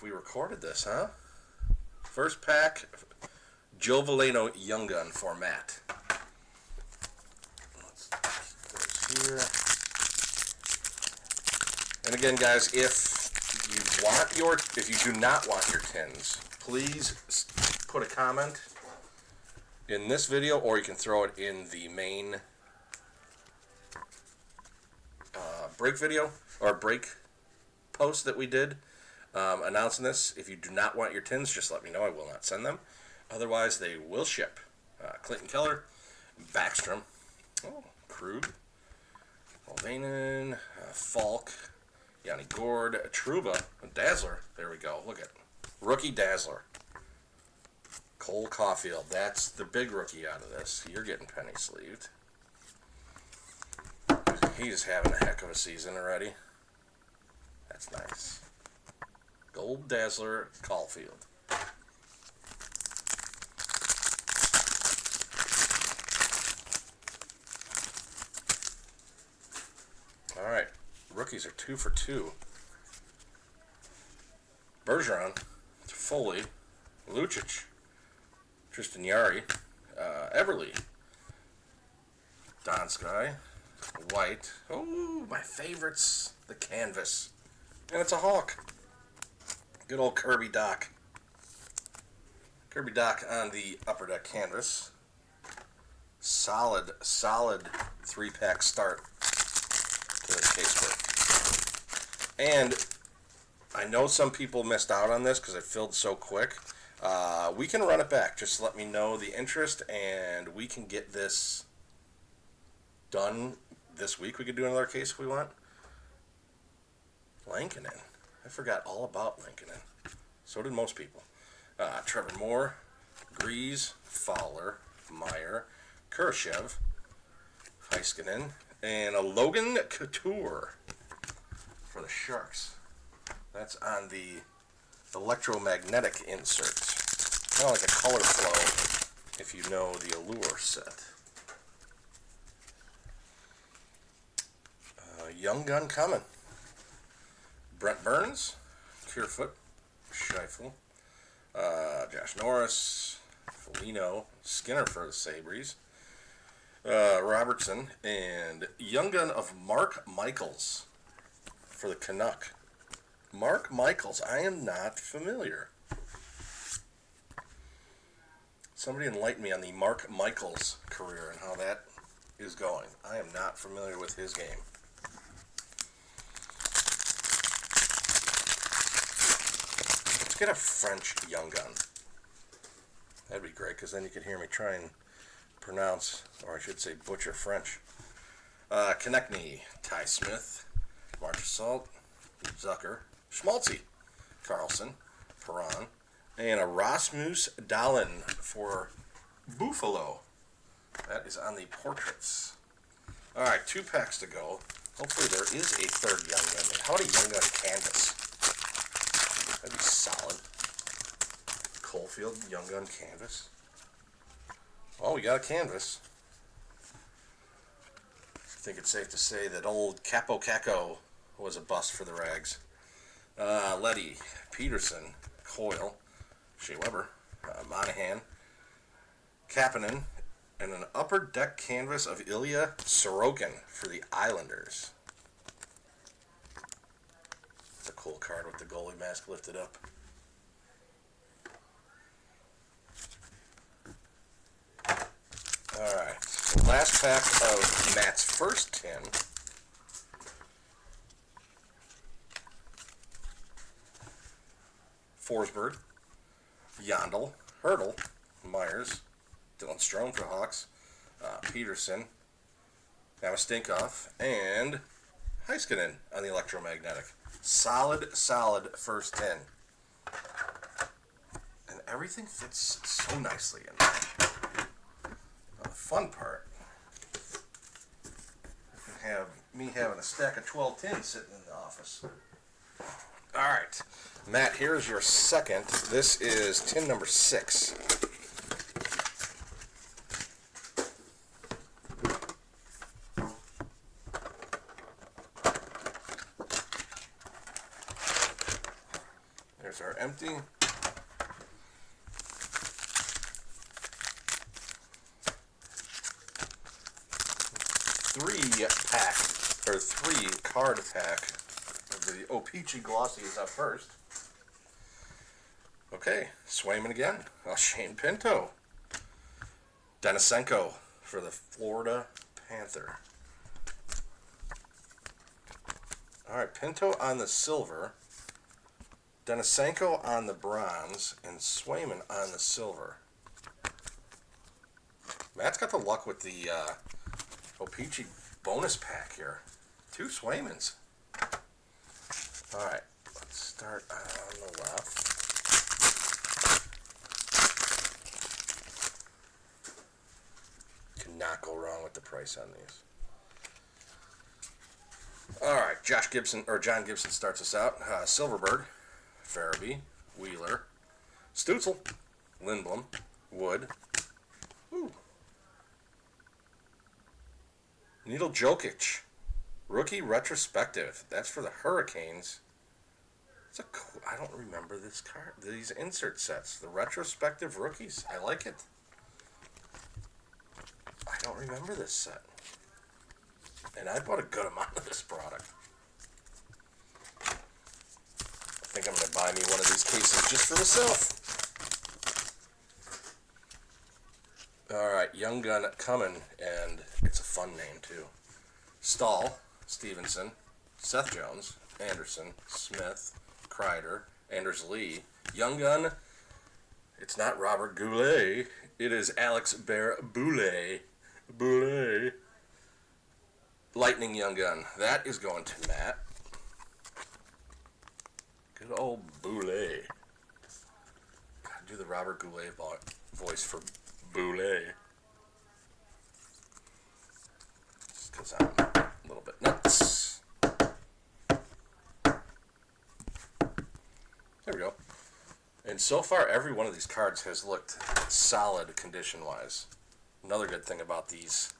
we recorded this, huh? First pack, Joe Veleno Young Gun for Matt. Let's put those here. And again, guys, if you do not want your tins, please put a comment in this video, or you can throw it in the main break video or break post that we did announcing this. If you do not want your tins, just let me know. I will not send them. Otherwise, they will ship. Clayton Keller, Backstrom, Krug, Mulvaney, Falk, Yanni Gourde, Trouba, Dazzler. There we go. Look at rookie Dazzler. Cole Caulfield. That's the big rookie out of this. You're getting penny sleeved. He's having a heck of a season already. That's nice. Gold Dazzler Caulfield. Alright. Rookies are 2 for 2. Bergeron, Foley, Lucic, Tristan Jarry, Everly, Donskoi, White. Oh, my favorites. The canvas. And it's a Hawk. Good old Kirby Doc. Kirby Doc on the upper deck canvas. Solid 3-pack start to this case break. And I know some people missed out on this because it filled so quick. We can run it back. Just let me know the interest, and we can get this done this week. We could do another case if we want. Lankinen. I forgot all about Lankinen. So did most people. Trevor Moore, Grease, Fowler, Meyer, Khrushchev, Heiskanen, and a Logan Couture for the Sharks. That's on the electromagnetic insert. Kind of like a color flow, if you know the Allure set. Young Gun coming. Brent Burns, Kerfoot, Scheifele, Josh Norris, Foligno, Skinner for the Sabres, Robertson, and Young Gun of Mark Michaels for the Canuck. Mark Michaels, I am not familiar. Somebody enlighten me on the Mark Michaels career and how that is going. I am not familiar with his game. Let's get a French Young Gun. That'd be great, because then you could hear me try and pronounce, or I should say butcher French. Konechny, Ty Smith, Marchessault, Zucker, Schmaltzy, Carlson, Perron, and a Rasmus Dahlin for Buffalo. That is on the portraits. Alright, 2 packs to go. Hopefully there is a third Young Gun. How about a Young Gun canvas? That'd be solid. Caulfield Young Gun canvas. Oh, we got a canvas. I think it's safe to say that old Capo Caco was a bust for the Rags. Leddy, Peterson, Coyle, Shea Weber, Monahan, Kapanen, and an upper deck canvas of Ilya Sorokin for the Islanders. It's a cool card with the goalie mask lifted up. Alright, last pack of Matt's first tin. Forsberg, Yandel, Hurdle, Myers, Dylan Strome for Hawks, Peterson, Namastinkov, and Heiskanen on the electromagnetic. Solid first 10. And everything fits so nicely in there. The fun part, have me having a stack of 12 tins sitting in the office. Alright, Matt, here's your second. This is tin number 6. There's are empty. Three card pack of the O-Pee-Chee Glossy is up first. Okay, Swayman again. Shane Pinto. Denisenko for the Florida Panther. Alright, Pinto on the silver, Denisenko on the bronze, and Swayman on the silver. Matt's got the luck with the O-Pee-Chee bonus pack here. 2 Swaymans. Alright, let's start on the left. Cannot go wrong with the price on these. Alright, John Gibson starts us out. Silverberg, Farabee, Wheeler, Stutzel, Lindblom, Wood. Ooh. Needle Jokic, rookie retrospective. That's for the Hurricanes. It's a cool, I don't remember this card. These insert sets, the retrospective rookies. I like it. I don't remember this set. And I bought a good amount of this product. I think I'm going to buy me one of these cases just for myself. Alright, Young Gun coming, and it's a fun name too. Stahl, Stevenson, Seth Jones, Anderson, Smith, Kreider, Anders Lee. Young Gun, it's not Robert Goulet, it is Alex Bear-Boulay. Boulay. Lightning Young Gun. That is going to Matt. Good old Boulay. Gotta do the Robert Goulet voice for Boulay. Just because I'm a little bit nuts. There we go. And so far, every one of these cards has looked solid condition-wise. Another good thing about these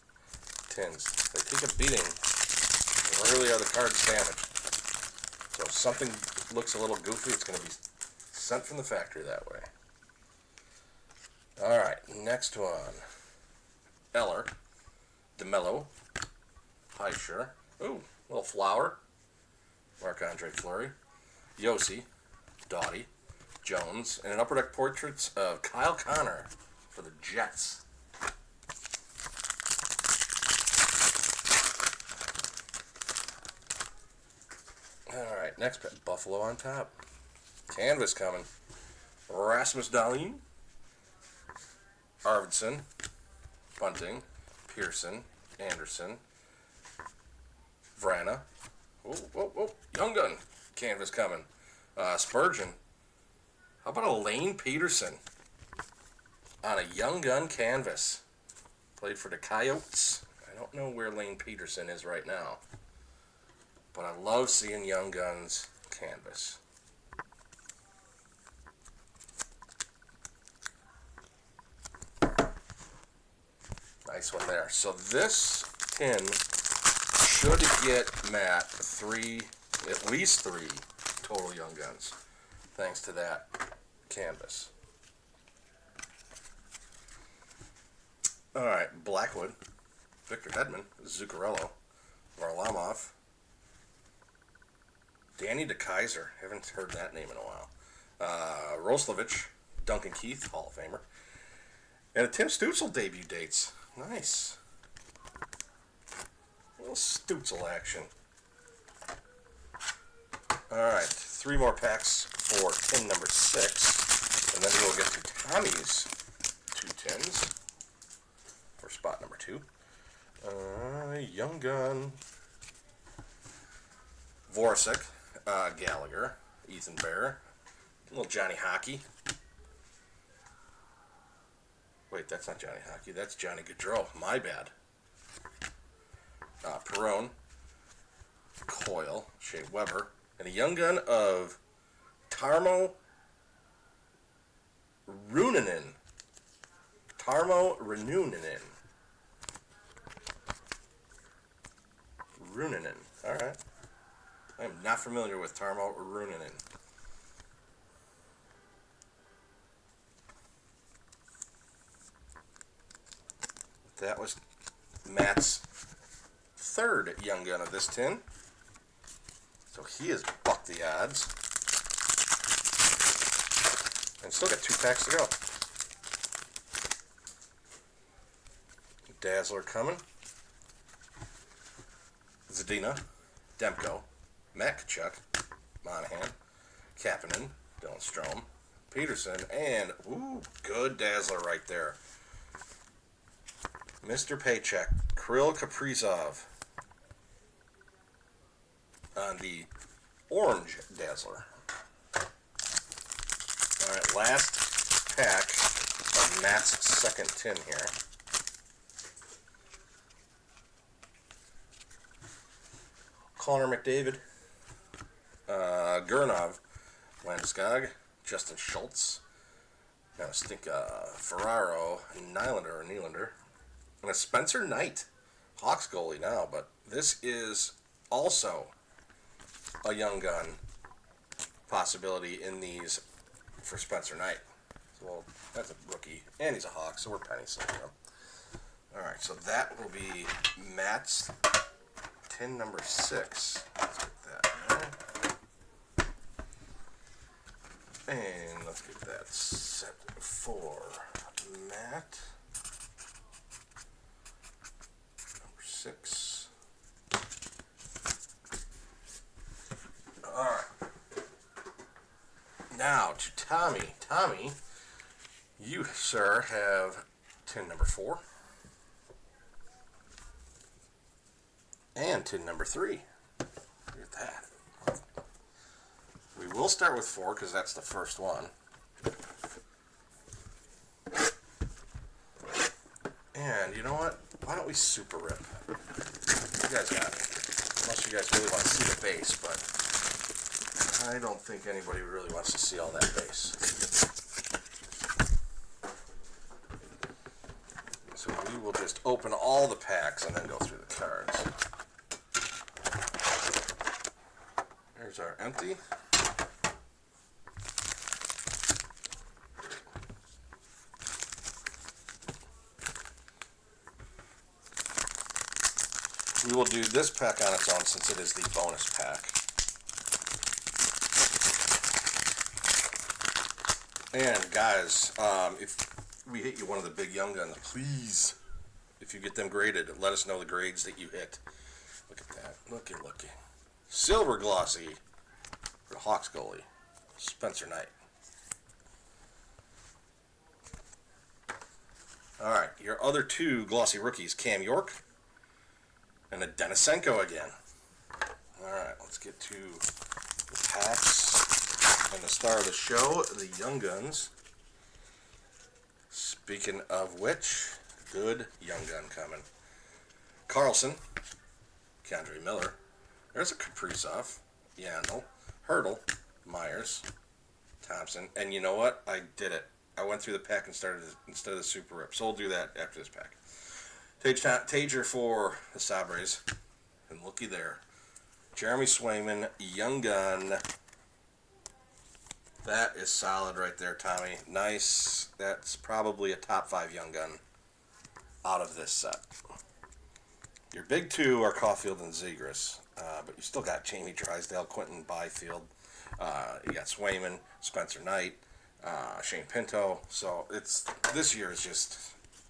tins, they take a beating. Rarely are the cards damaged. So if something looks a little goofy, it's going to be sent from the factory that way. Alright, next one. Eller, DeMello, Heischer, ooh, little flower, Marc-Andre Fleury, Yossi, Doughty, Jones, and an Upper Deck portraits of Kyle Connor for the Jets. Alright, next pack, Buffalo on top. Canvas coming. Rasmus Dahlin, Arvidsson, Bunting, Pearson, Anderson, Vrana. Oh, Young Gun. Canvas coming. Spurgeon. How about a Lane Peterson on a Young Gun canvas? Played for the Coyotes. I don't know where Lane Peterson is right now, but I love seeing Young Gun's canvas. Nice one there. So this tin should get Matt at least three total Young Guns, thanks to that canvas. Alright, Blackwood, Victor Hedman, Zuccarello, Varlamov, Danny DeKaiser, haven't heard that name in a while, Roslovich, Duncan Keith, Hall of Famer, and a Tim Stützle debut dates. Nice. A little Stützle action. Alright, 3 more packs for tin number 6, and then we'll get to Tommy's 2 tins for spot number 2. Young Gun, Voracek, Gallagher, Ethan Bear, little Johnny Hockey. Wait, that's not Johnny Hockey, that's Johnny Gaudreau. My bad. Perron, Coyle, Shea Weber, and a Young Gun of Tarmo Ruunanen. Tarmo Ruunanen. Alright. I am not familiar with Tarmo Ruunanen. That was Matt's third Young Gun of this tin. So he has bucked the odds. And still got 2 packs to go. Dazzler coming. Zadina, Demko, Matt Kachuk, Monahan, Kapanen, Dylan Strome, Peterson, and, ooh, good Dazzler right there. Mr. Paycheck, Kirill Kaprizov on the orange Dazzler. Alright, last pack of Matt's second tin here. Connor McDavid, Gurnov, Landeskog, Justin Schultz, and I Ferraro, Nylander, and a Spencer Knight, Hawks goalie now, but this is also a Young Gun possibility in these for Spencer Knight. So, well, that's a rookie, and he's a Hawk, so we're penny saving him. Alright, so that will be Matt's tin number 6. Let's get that there. And let's get that set for Matt. Number 6. Alright. Now to Tommy. Tommy, you, sir, have tin number 4. And tin number 3. Look at that. We will start with 4 because that's the first one. And you know what? Why don't we super rip? You guys got it. Unless you guys really want to see the base, but I don't think anybody really wants to see all that base. So we will just open all the packs and then go through the cards. There's our empty. We will do this pack on its own since it is the bonus pack. And guys, if we hit you one of the big Young Guns, please, if you get them graded, let us know the grades that you hit. Look at that. Looky. Silver glossy for Hawks goalie, Spencer Knight. Alright, your other 2 glossy rookies, Cam York and a Denisenko again. Alright, let's get to the packs and the star of the show, the Young Guns. Speaking of which, good Young Gun coming. Carlson, K'Andre Miller, there's a Kaprizov, Yandel, Hurdle, Myers, Thompson, and you know what? I did it. I went through the pack and started instead of the super rip, so we'll do that after this pack. Tager for the Sabres, and looky there. Jeremy Swayman, Young Gun. That is solid right there, Tommy. Nice. That's probably a top 5 Young Gun out of this set. Your big 2 are Caulfield and Zegras, but you still got Jamie Drysdale, Quentin Byfield. You got Swayman, Spencer Knight, Shane Pinto. So this year is just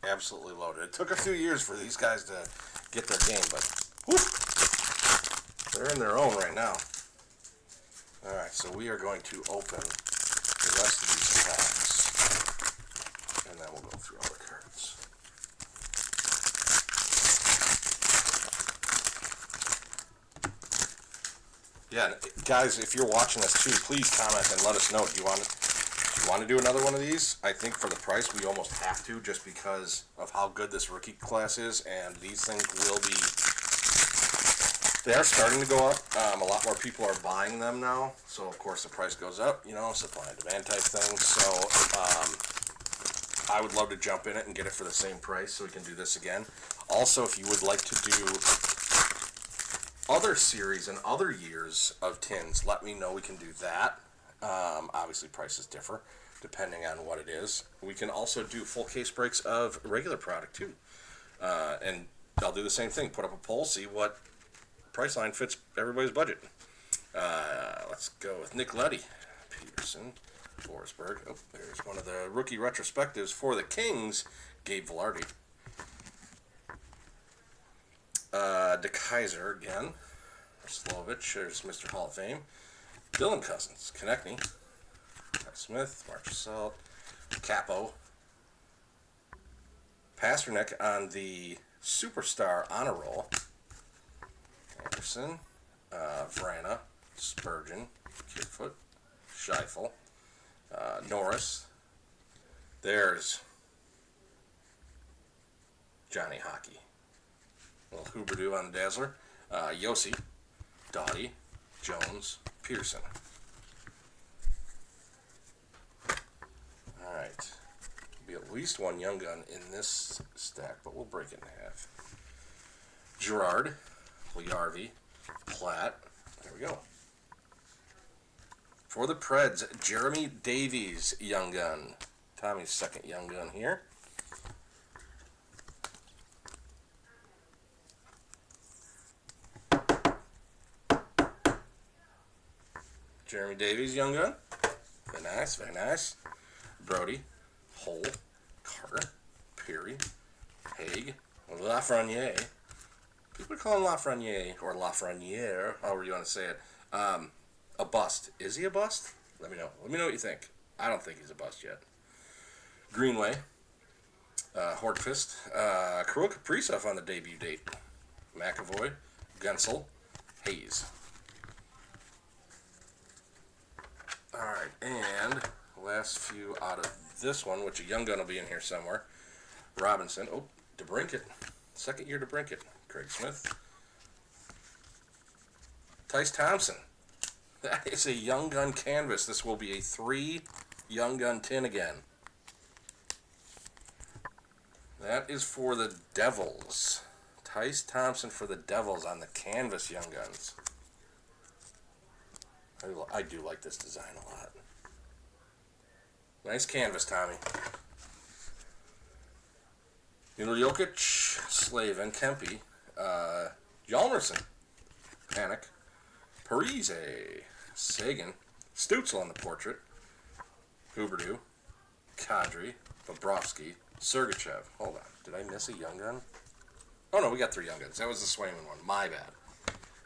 absolutely loaded. It took a few years for these guys to get their game, but whew, they're in their own right now. Alright, so we are going to open the rest of these packs, and then we'll go through all the cards. Yeah, guys, if you're watching this too, please comment and let us know. Do you want to do another one of these? I think for the price, we almost have to, just because of how good this rookie class is, and these things will be... They are starting to go up. A lot more people are buying them now, so of course the price goes up, supply and demand type thing. So I would love to jump in it and get it for the same price so we can do this again. Also, if you would like to do other series and other years of tins, let me know. We can do that. Obviously prices differ depending on what it is. We can also do full case breaks of regular product too. And I'll do the same thing. Put up a poll, see what price line fits everybody's budget. Let's go with Nick Leddy, Peterson, Forsberg. Oh, there's one of the rookie retrospectives for the Kings, Gabe Vilardi. De Kaiser again. Slovich, there's Mr. Hall of Fame. Dylan Cousins, Konechny. Smith, Marchessault, Capo. Pasternak on the Superstar Honor Roll. Anderson, Vrana, Spurgeon, Kidfoot, Scheifele, Norris. There's Johnny Hockey. A little Huberdeau on the Dazzler. Yossi, Doughty, Jones, Pearson. Alright. Be at least one Young Gun in this stack, but we'll break it in half. Gerard, Puljujarvi, Platt. There we go. For the Preds, Jeremy Davies, Young Gun. Tommy's second Young Gun here. Jeremy Davies, Young Gun. Very nice, very nice. Brody, Hull, Carter, Peary, Haig, Lafreniere. People call him Lafreniere or Lafreniere, however you want to say it. A bust. Is he a bust? Let me know. Let me know what you think. I don't think he's a bust yet. Greenway, Hortquist, Kirill Kaprizov on the debut date. McAvoy, Gensel, Hayes. Alright, and last few out of this one, which a Young Gun will be in here somewhere. Robinson. Oh, DeBrincat. Second year DeBrincat. Craig Smith. Tyce Thompson. That is a Young Gun canvas. This will be a 3 Young Gun tin again. That is for the Devils. Tyce Thompson for the Devils on the canvas Young Guns. I do like this design a lot. Nice canvas, Tommy. Jokic, Slavin, Kempe, Hjalmarsson, Panic, Parise, Sagan, Stutzel on the portrait, Huberdeau, Kadri, Bobrovsky, Sergachev. Hold on, did I miss a Young Gun? Oh no, we got 3 Young Guns. That was the Swayman one. My bad.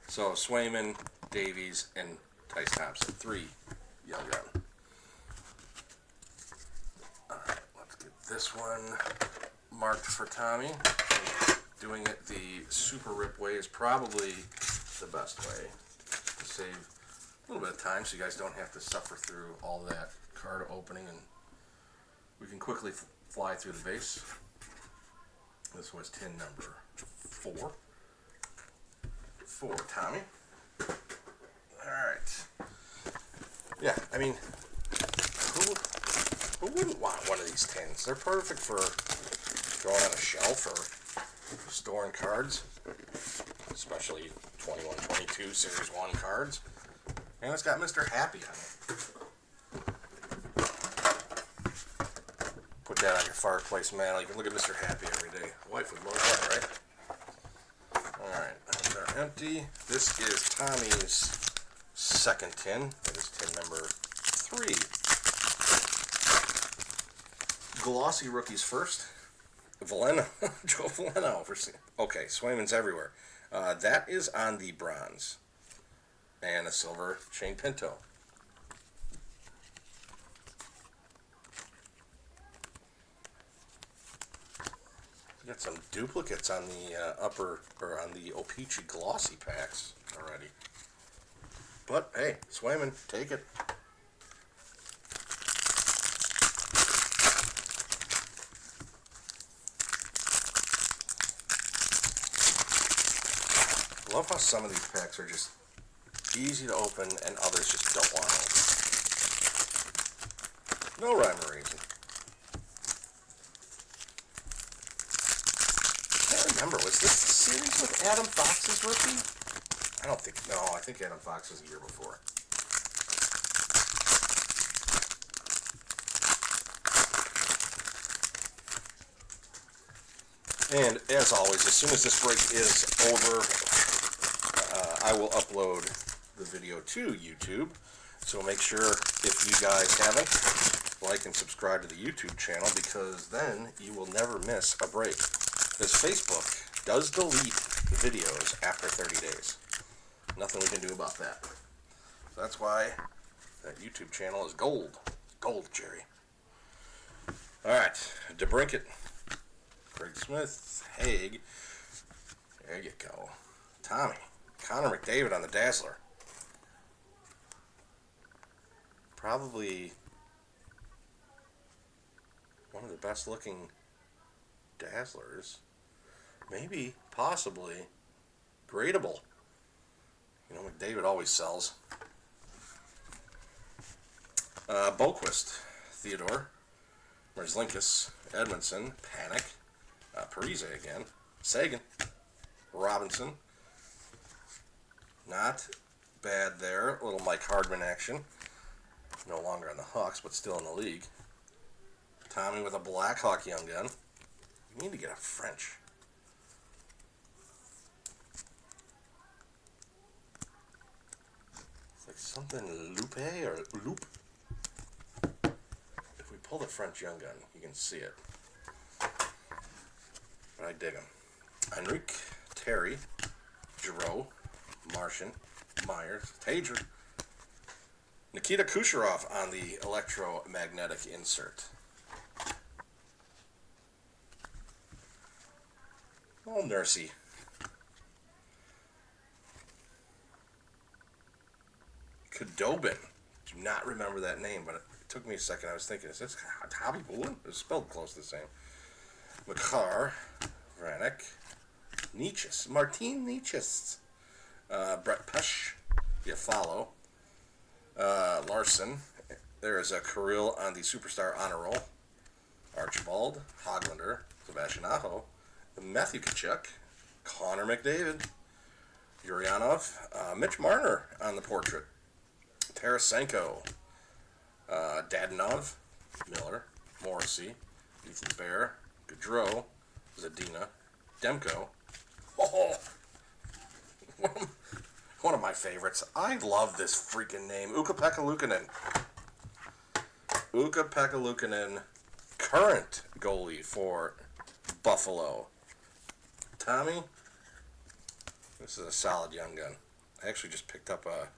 So Swayman, Davies, and Tyce Thompson. 3 Young Gun. Alright, let's get this one marked for Tommy. Doing it the super rip way is probably the best way to save a little bit of time so you guys don't have to suffer through all that card opening, and we can quickly fly through the base. This was tin number 4 for Tommy. Alright. Yeah, I mean, who wouldn't want one of these tins? They're perfect for throwing on a shelf or storing cards, especially 21, 22 Series 1 cards. And it's got Mr. Happy on it. Put that on your fireplace mantle. You can look at Mr. Happy every day. Wife would love that, right? Alright, they're empty. This is Tommy's second tin. That is tin number 3. Glossy rookies first. Veleno. Joe Veleno. Okay, Swayman's everywhere. That is on the bronze. And a silver Shane Pinto. We got some duplicates on the upper, or on the O-Pee-Chee glossy packs already. But hey, Swayman, take it. Love how some of these packs are just easy to open and others just don't want to open. No rhyme or reason. I can't remember, was this the series with Adam Fox's rookie? I don't think, no, I think Adam Fox was a year before. And as always, as soon as this break is over, I will upload the video to YouTube. So make sure, if you guys haven't, like and subscribe to the YouTube channel, because then you will never miss a break. Because Facebook does delete videos after 30 days. Nothing we can do about that. So that's why that YouTube channel is gold. Gold, Jerry. Alright, DeBrincat, Craig Smith, Haig. There you go. Tommy, Connor McDavid on the Dazzler. Probably one of the best looking Dazzlers. Maybe, possibly, gradable. You know, McDavid always sells. Boquist, Theodore, Merzlikins, Edmondson, Panic, Parise again, Sagan, Robinson. Not bad there. A little Mike Hardman action. No longer on the Hawks, but still in the league. Tommy with a Blackhawk Young Gun. You need to get a French. It's like something Lupe or Loop. If we pull the French Young Gun, you can see it. But I dig him. Henrique, Terry, Giroux, Martian, Myers, Tager. Nikita Kucherov on the electromagnetic insert. Oh, Nursey. Khudobin. Do not remember that name, but it took me a second. I was thinking, is this Hobby Bullen? It's spelled close to the same. Makar, Vranek, Nietzsche, Martin Nietzsche, Brett Pesch, you follow. Larson. There is a Kirill on the Superstar Honor Roll. Archibald, Hoglander, Sebastian Aho, Matthew Tkachuk, Connor McDavid, Urianov, Mitch Marner on the portrait, Tarasenko, Dadonov, Miller, Morrissey, Ethan Bear, Gaudreau, Zadina, Demko. Oh, one of my favorites. I love this freaking name. Ukko-Pekka Luukkonen. Ukko-Pekka Luukkonen, current goalie for Buffalo. Tommy, this is a solid Young Gun. I actually just picked up a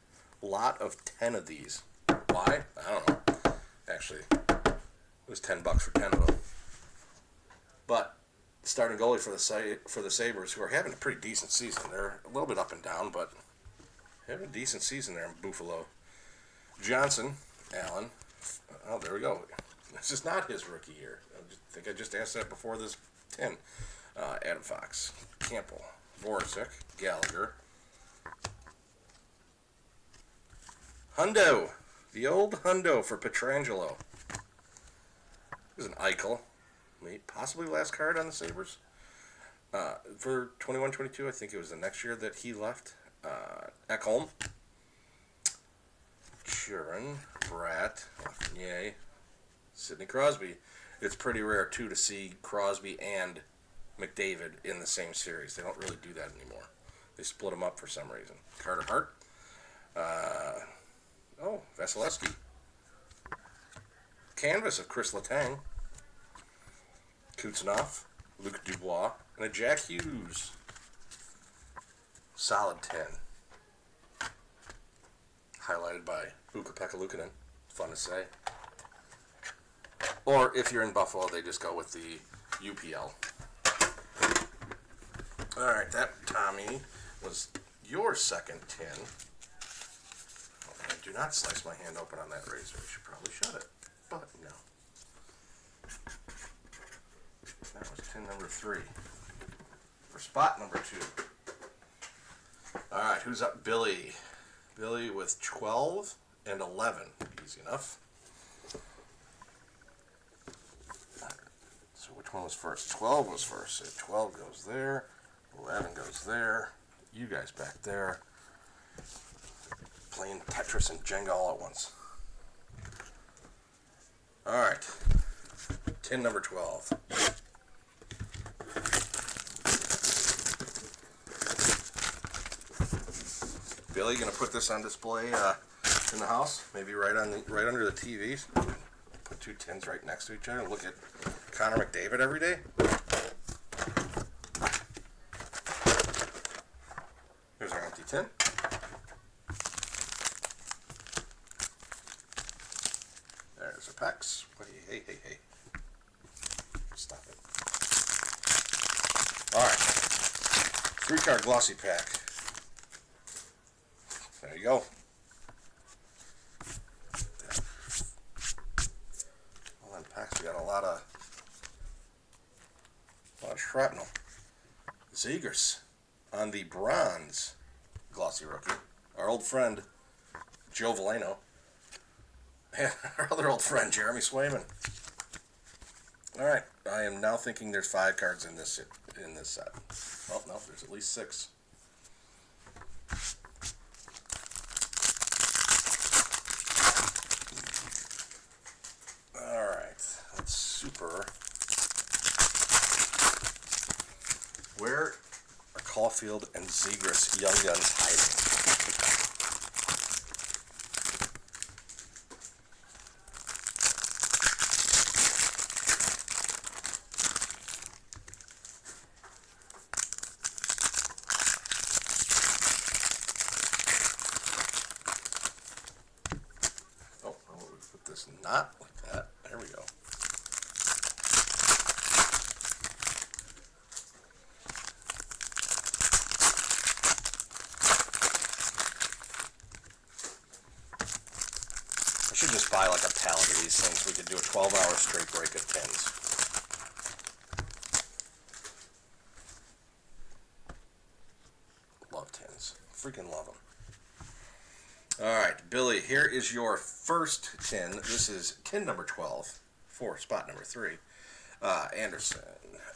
lot of 10 of these. Why? I don't know. Actually, it was $10 for 10 of them. But starting goalie for the Sabres, who are having a pretty decent season. They're a little bit up and down, but having a decent season there in Buffalo. Johnson, Allen. Oh, there we go. This is not his rookie year. I think I just asked that before this 10. Adam Fox, Campbell, Voracek, Gallagher. Hundo. The old Hundo for Pietrangelo. This is an Eichel. Possibly last card on the Sabres. For 21-22, I think it was the next year that he left. Ekholm. Sheeran. Bratt. Lafreniere. Sidney Crosby. It's pretty rare, too, to see Crosby and McDavid in the same series. They don't really do that anymore. They split them up for some reason. Carter Hart. Vasilevsky. Canvas of Chris Letang. Kuznetsov. Luc Dubois. And a Jack Hughes. Solid 10. Highlighted by Ukko-Pekka Luukkonen. Fun to say. Or if you're in Buffalo, they just go with the UPL. Alright, that, Tommy, was your second 10. Okay, do not slice my hand open on that razor. I should probably shut it. But no. That was 10 number 3. For spot number 2. Alright, who's up? Billy. Billy with 12 and 11. Easy enough. So which one was first? 12 was first. So 12 goes there. 11 goes there. You guys back there. Playing Tetris and Jenga all at once. Alright. Tin number 12. Billy, gonna put this on display in the house, maybe right under the TVs. Put two tins right next to each other and look at Connor McDavid every day. Here's our empty tin. There's our packs. Hey. Stop it. Alright. 3-card glossy pack. There you go. All in packs, we got a lot of shrapnel. Zegers on the bronze glossy rookie. Our old friend Joe Veleno. And our other old friend Jeremy Swayman. Alright, I am now thinking there's 5 cards in this set. Well, no, there's at least 6. Alright, let's super. Where are Caulfield and Zegras Young Guns hiding? Not like that. There we go. I should just buy like a pallet of these things. We could do a 12-hour straight break of tins. Love tins. Freaking love them. Alright, Billy, here is your first tin. This is tin number 12 for spot number 3. Anderson,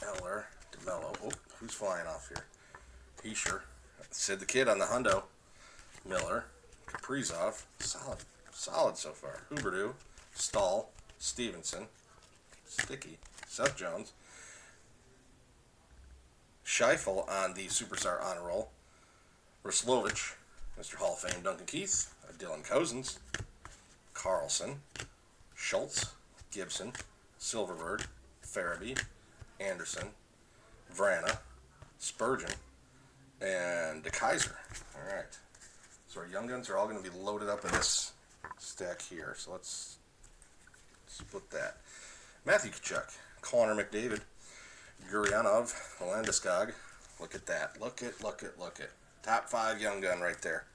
Eller, DeMello. Oh, who's flying off here? Heischer. Sid the Kid on the hundo. Miller. Kaprizov. Solid so far. Huberdeau. Stahl. Stevenson. Sticky. Seth Jones. Scheifele on the Superstar Honor Roll. Roslovich. Mr. Hall of Fame Duncan Keith, Dylan Cozens, Carlson, Schultz, Gibson, Silverberg, Farabee, Anderson, Vrana, Spurgeon, and DeKaiser. Alright. So our Young Guns are all going to be loaded up in this stack here. So let's split that. Matthew Tkachuk, Connor McDavid, Gurianov, Landeskog. Look at that. Look at. Top 5 Young Gun right there.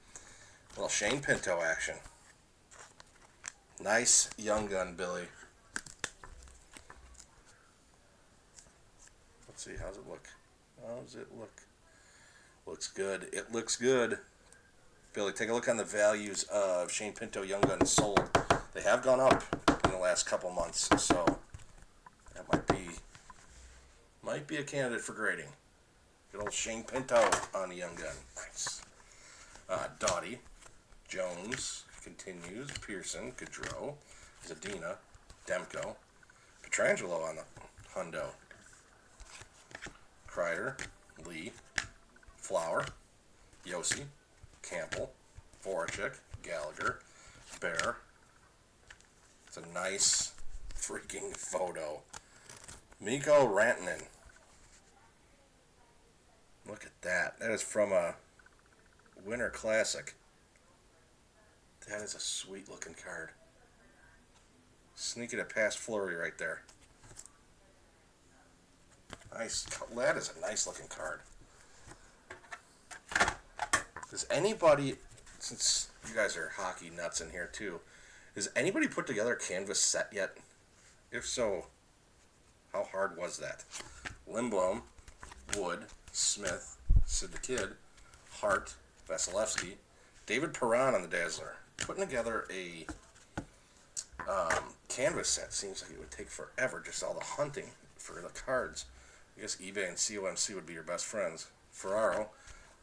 Little Shane Pinto action. Nice Young Gun, Billy. Let's see, how's it look? Looks good. It looks good. Billy, take a look on the values of Shane Pinto Young Guns sold. They have gone up in the last couple months, so that might be a candidate for grading. Good old Shane Pinto on the Young Gun. Nice. Doughty. Jones continues. Pearson. Gaudreau. Zadina. Demko. Pietrangelo on the hundo. Kreider. Lee. Flower. Yossi. Campbell. Voracek. Gallagher. Bear. It's a nice freaking photo. Mikko Rantanen. Look at that. That is from a Winter Classic. That is a sweet looking card. Sneaking it past Fleury right there. Nice. That is a nice looking card. Does anybody, since you guys are hockey nuts in here too, has anybody put together a canvas set yet? If so, how hard was that? Lindblom, Wood, Smith, Sid the Kid, Hart, Vasilevsky, David Perron on the Dazzler. Putting together a canvas set seems like it would take forever, just all the hunting for the cards. I guess eBay and COMC would be your best friends. Ferraro,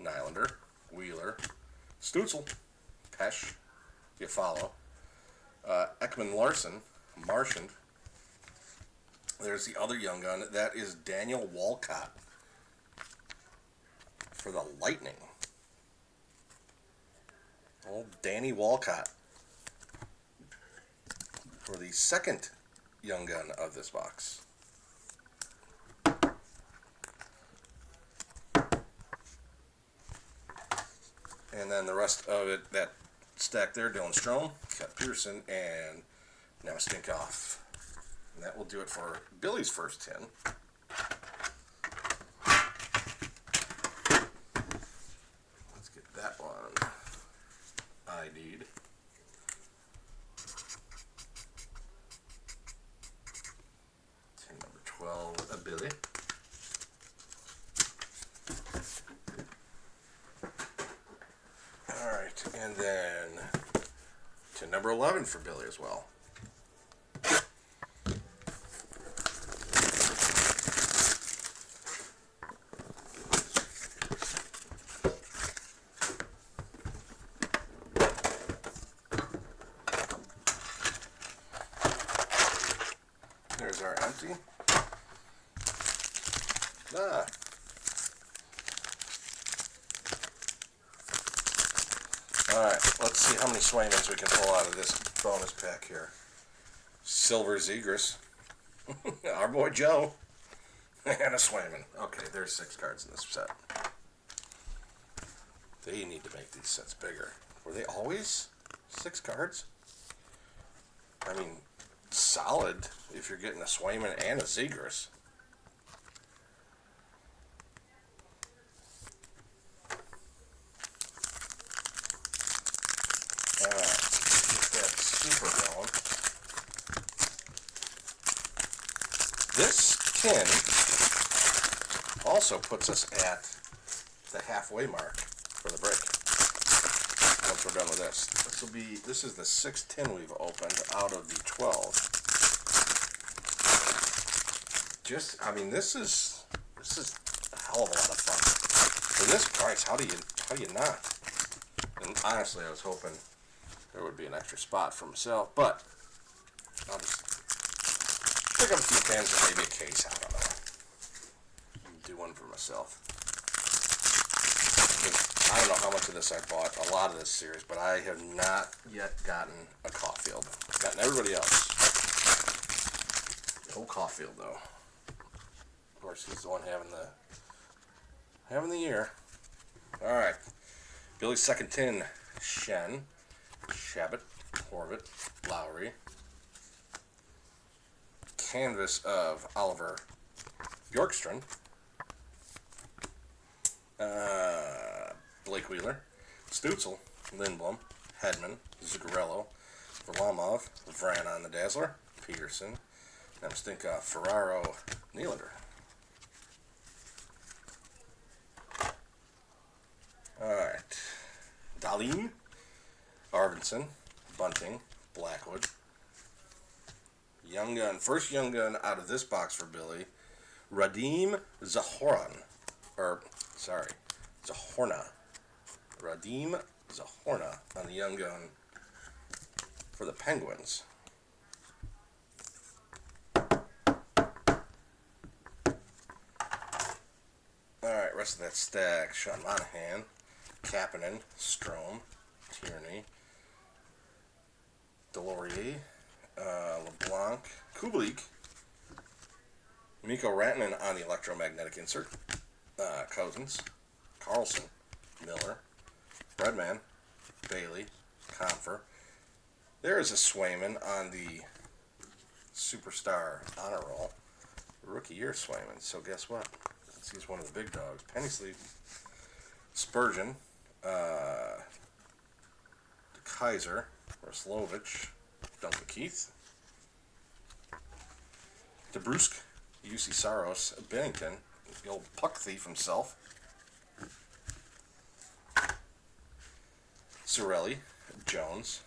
Nylander, Wheeler, Stutzel, Pesh, Iafallo, Ekman Larson, Marchand. There's the other Young Gun. That is Daniel Walcott for the Lightning. Old Danny Walcott for the second Young Gun of this box. And then the rest of it, that stack there, Dylan Strome, Cat Pearson, and Namestnikov. And that will do it for Billy's first 10. Let's get that one ID'd. Tin number 12, a Billy. Alright, and then tin number 11 for Billy as well. There's our empty. Alright, let's see how many Swaymans we can pull out of this bonus pack here. Silver Zegras. Our boy Joe. And a Swayman. Okay, there's 6 cards in this set. They need to make these sets bigger. Were they always 6 cards? I mean, solid if you're getting a Swayman and a Zegras. Alright, get that super going. This tin also puts us at the halfway mark for the break. Once we're done with this. This is the 6th tin we've opened out of the 12. This is a hell of a lot of fun. For this price, how do you not? And honestly, I was hoping there would be an extra spot for myself, but I'll just pick up a few pins and maybe a case, I don't know. Do one for myself. I don't know how much of this I bought, a lot of this series, but I have not yet gotten a Caulfield. I've gotten everybody else. No Caulfield, though. Of course, he's the one having the year. Alright. Billy's second tin. Shen, Shabbat, Horvat, Lowry. Canvas of Oliver Bjorkstrand. Blake Wheeler, Stutzel, Lindblom, Hedman, Zuccarello, Varlamov, Vran on the Dazzler, Peterson, Namestnikov, Ferraro, Nylander. Alright. Dahlin, Arvidsson, Bunting, Blackwood. Young Gun. First Young Gun out of this box for Billy. Radim Zahorna. Radim Zahorna on the Young Gun for the Penguins. Alright, rest of that stack. Sean Monahan, Kapanen, Strome, Tierney, Delorier, LeBlanc, Kubalik, Mikko Rantanen on the electromagnetic insert, Cousins, Carlson, Miller, Redman, Bailey, Confer. There is a Swayman on the Superstar Honor Roll. Rookie year Swayman. So guess what? Since he's one of the big dogs. Penny Sleeve, Spurgeon, Kaiser, Roslovich, Duncan Keith, DeBrusk, UC Saros, Bennington, the old puck thief himself, Cirelli, Jones,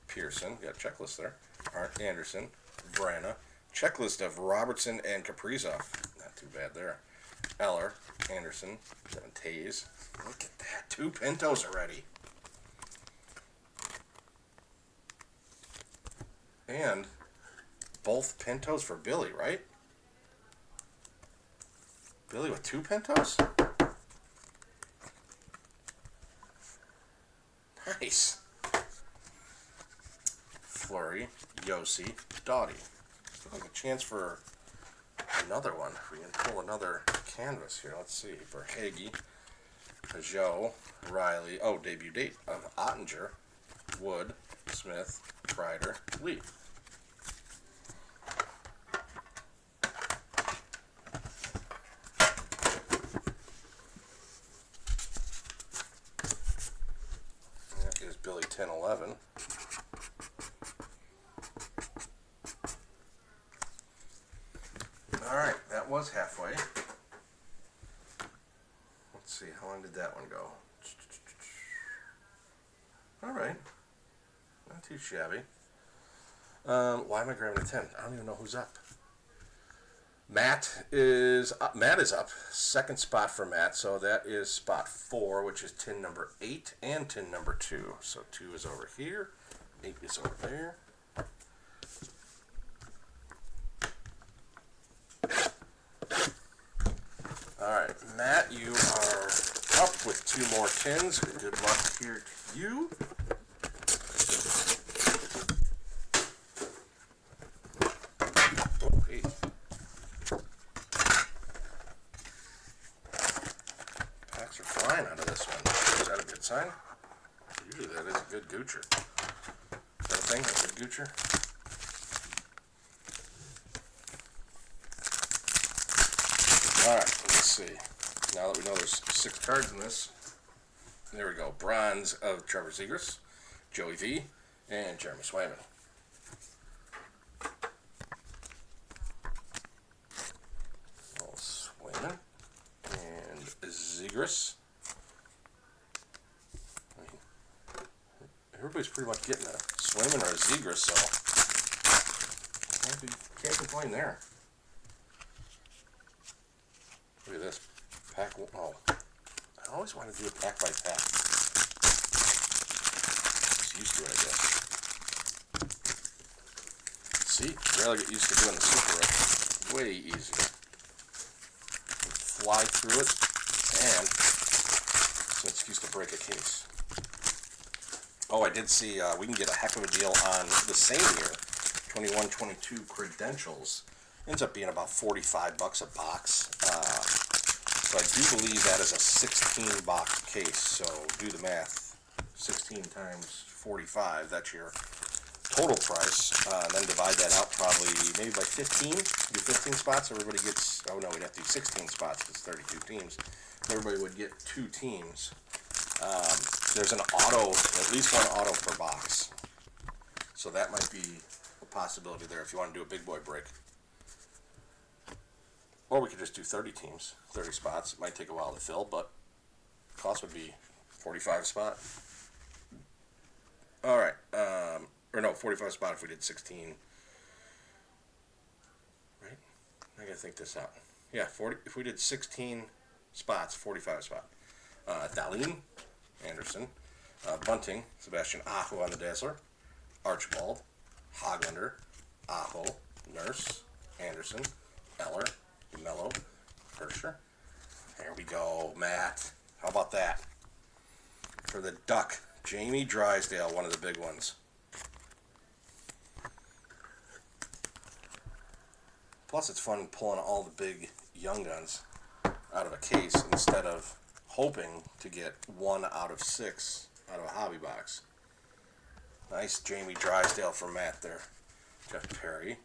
Pearson, got a checklist there, Arndt Anderson, Vrana, checklist of Robertson and Kaprizov, not too bad there, Eller, Anderson, Devin Tays, look at that, 2 Pintos already. And both Pintos for Billy, right? Billy with 2 Pintos? Nice. Fleury, Yossi, Doughty. Still like a chance for another one. If we can pull another canvas here, let's see. Verhaeghe, Peugeot, Riley. Oh, debut date of Ottinger, Wood, Smith, Kreider, Lee. That is Billy 1011. Alright, that was halfway. Let's see, how long did that one go? Alright. Not too shabby. Why am I grabbing a 10? I don't even know who's up. Matt is up. Matt is up. Second spot for Matt. So that is spot 4, which is tin number 8 and tin number 2. So 2 is over here. 8 is over there. Alright, Matt, you are up with 2 more tins. Good luck here to you. Oh, hey. Packs are flying out of this one. Is that a good sign? Usually that is a good goocher. Is that a thing? A good goocher? Alright, let's see. Now that we know there's 6 cards in this, there we go. Bronze of Trevor Zegras, Joey V, and Jeremy Swayman. Well, Swayman and Zegras. I mean, everybody's pretty much getting a Swayman or a Zegras, so can't complain there. Look at this. Pack. Oh. I always want to do a pack by pack. Just used to it, I guess. See? Rarely get used to doing the super rip. Way easier. Fly through it, and it's an excuse to break a case. Oh, I did see we can get a heck of a deal on the same year, 21-22 credentials. Ends up being about $45 a box. So I do believe that is a 16 box case. So do the math. 16 times 45, that's your total price. Then divide that out probably maybe by 15. Do 15 spots. Everybody gets, oh no, we'd have to do 16 spots because it's 32 teams. Everybody would get 2 teams. There's an auto, at least 1 auto per box. So that might be a possibility there if you want to do a big boy break. Or we could just do 30 teams, 30 spots. It might take a while to fill, but cost would be 45 a spot. All right, or no, 45 a spot if we did 16. Right? I gotta think this out. Yeah, 40. If we did 16 spots, 45 a spot. Dahlin, Anderson, Bunting, Sebastian Aho on the Dazzler, Archibald, Hoglander, Aho, Nurse, Anderson, Eller, Mello, Hersher. There we go, Matt. How about that? For the Duck, Jamie Drysdale, one of the big ones. Plus, it's fun pulling all the big young guns out of a case instead of hoping to get 1 out of 6 out of a hobby box. Nice Jamie Drysdale for Matt there. Jeff Perry.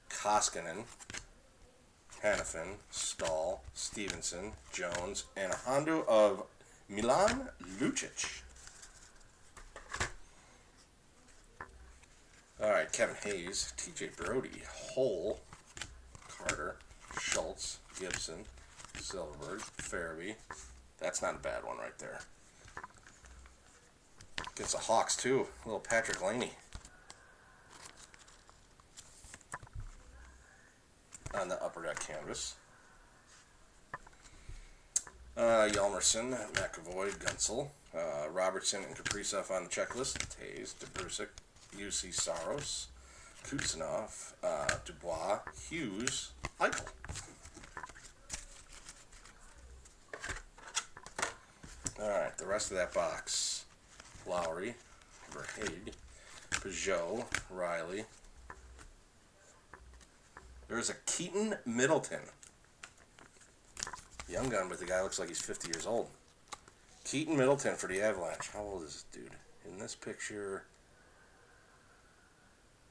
Koskinen, Hanifin, Stahl, Stevenson, Jones, and a Hondo of Milan Lucic. Alright, Kevin Hayes, TJ Brody, Hole, Carter, Schultz, Gibson, Silverberg, Farabee. That's not a bad one right there. Gets the Hawks too. Little Patrick Laney. On the upper deck canvas. Yelmerson, McAvoy, Gunsel, Robertson, and Kaprizov on the checklist. Tays, DeBrusick, UC Saros, Kuznetsov, Dubois, Hughes, Eichel. Alright, the rest of that box. Lowry, Verhaeghe, Peugeot, Riley. There's a Keaton Middleton. Young gun, but the guy looks like he's 50 years old. Keaton Middleton for the Avalanche. How old is this dude? In this picture,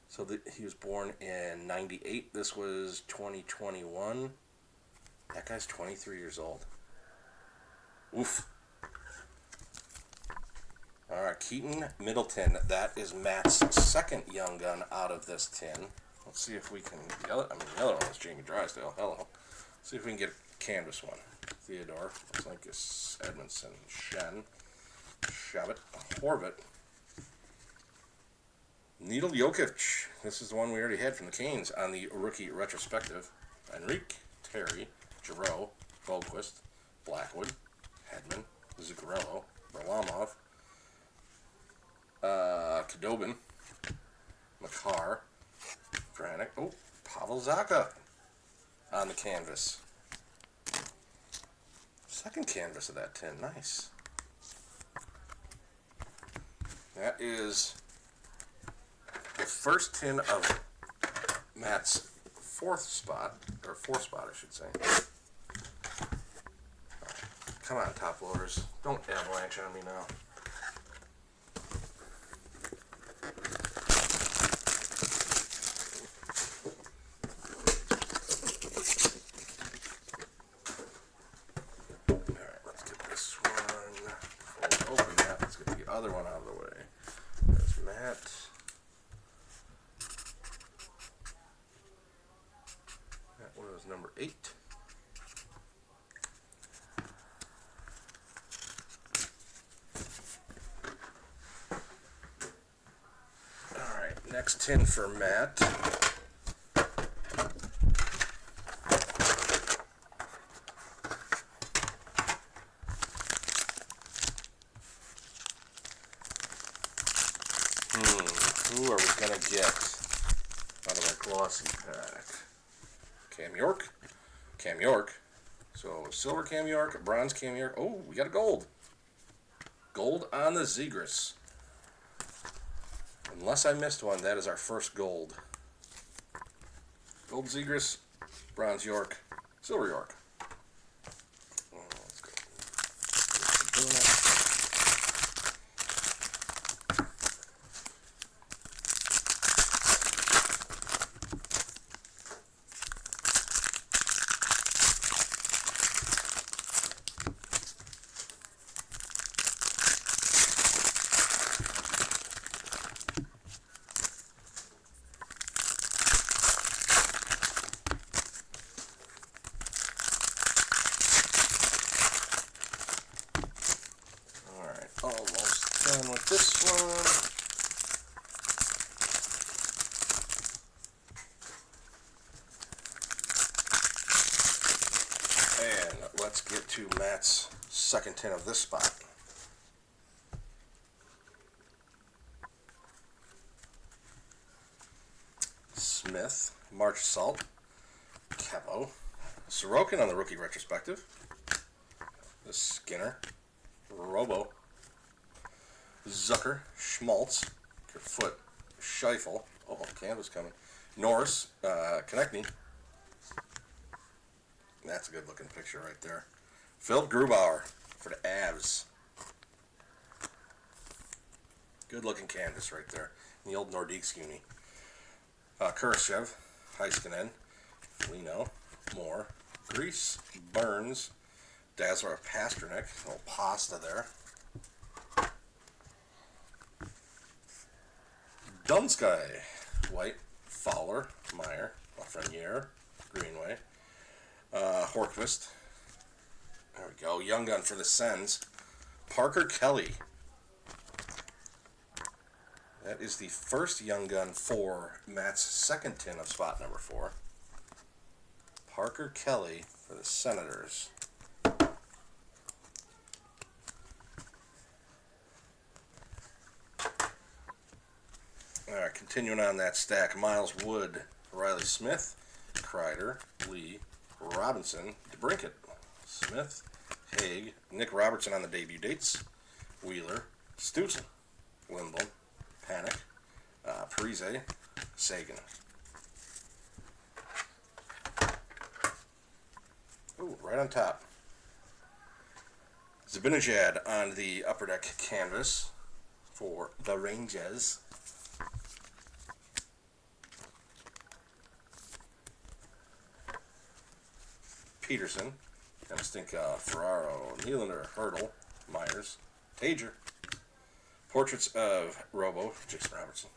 so he was born in 98. This was 2021. That guy's 23 years old. Oof. All right, Keaton Middleton. That is Matt's second young gun out of this tin. Let's see if we can. The other one is Jamie Drysdale. Hello. Let's see if we can get a canvas one. Theodore. Looks like it's Edmondson. Shen. Shabbat. Horvat. Needle Jokic. This is the one we already had from the Canes on the rookie retrospective. Enrique. Terry. Giroux. Boquist. Blackwood. Hedman. Zuccarello. Varlamov. Khudobin. Makar. Granick. Oh, Pavel Zacha on the canvas. Second canvas of that tin. Nice. That is the first tin of Matt's fourth spot, I should say. Come on, top loaders. Don't avalanche on me now. Other one out of the way. There's Matt. That was number 8. Alright, next tin for Matt. Who are we going to get out of our glossy pack? Cam York. Cam York. So, silver Cam York, bronze Cam York. Oh, we got a gold. Gold on the Zegras. Unless I missed one, that is our first gold. Gold Zegras, bronze York, silver York. Oh, let's go. Almost done with this one. And let's get to Matt's second tin of this spot. Smith, March Salt, Kevo, Sorokin on the rookie retrospective, the Skinner, Robo, Zucker, Schmaltz, Kerfoot, Scheifele, oh, canvas coming, Norris, Konechny. That's a good looking picture right there. Phil Grubauer for the Avs. Good looking canvas right there. The old Nordiques uni. Kurashev, Heiskanen, Lino, Moore, Grease, Burns, Dazzler, Pasternak, a little pasta there. Dunsky, White, Fowler, Meyer, Lafreniere, Greenway, Horquist. There we go. Young gun for the Sens. Parker Kelly. That is the first young gun for Matt's second tin of spot number 4. Parker Kelly for the Senators. Alright, continuing on that stack. Miles Wood, Riley Smith, Kreider, Lee, Robinson, DeBrincat, Smith, Haig, Nick Robertson on the debut dates, Wheeler, Stutzel. Wimble, Panic, Parise, Sagan. Ooh, right on top. Zibanejad on the upper deck canvas for the Rangers. Peterson, I just think Ferraro, Nylander, Hurdle, Myers, Pager. Portraits of Robo, Jason Robertson,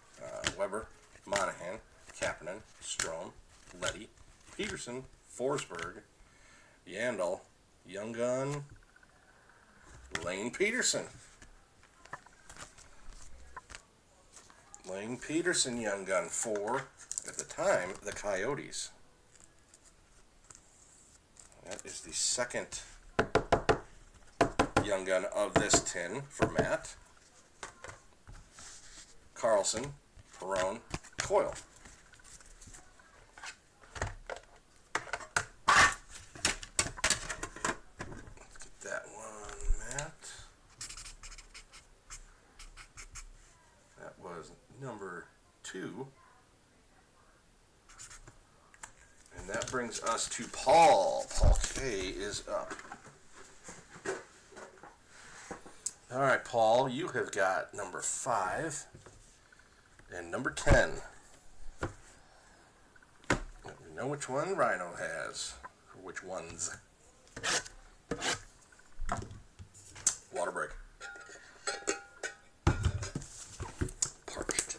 Weber, Monahan, Kapanen, Strome, Leddy, Peterson, Forsberg, Yandel, Young Gun, Lane Peterson. Lane Peterson, Young Gun for, at the time, the Coyotes. That is the second Young Gun of this tin for Matt. Carlson, Perron, Coyle. Let's get that one, Matt. That was number 2. And that brings us to Paul. Paul K is up. All right, Paul, you have got number 5 and number 10. We know which one Rhino has, or which ones. Water break. Parched.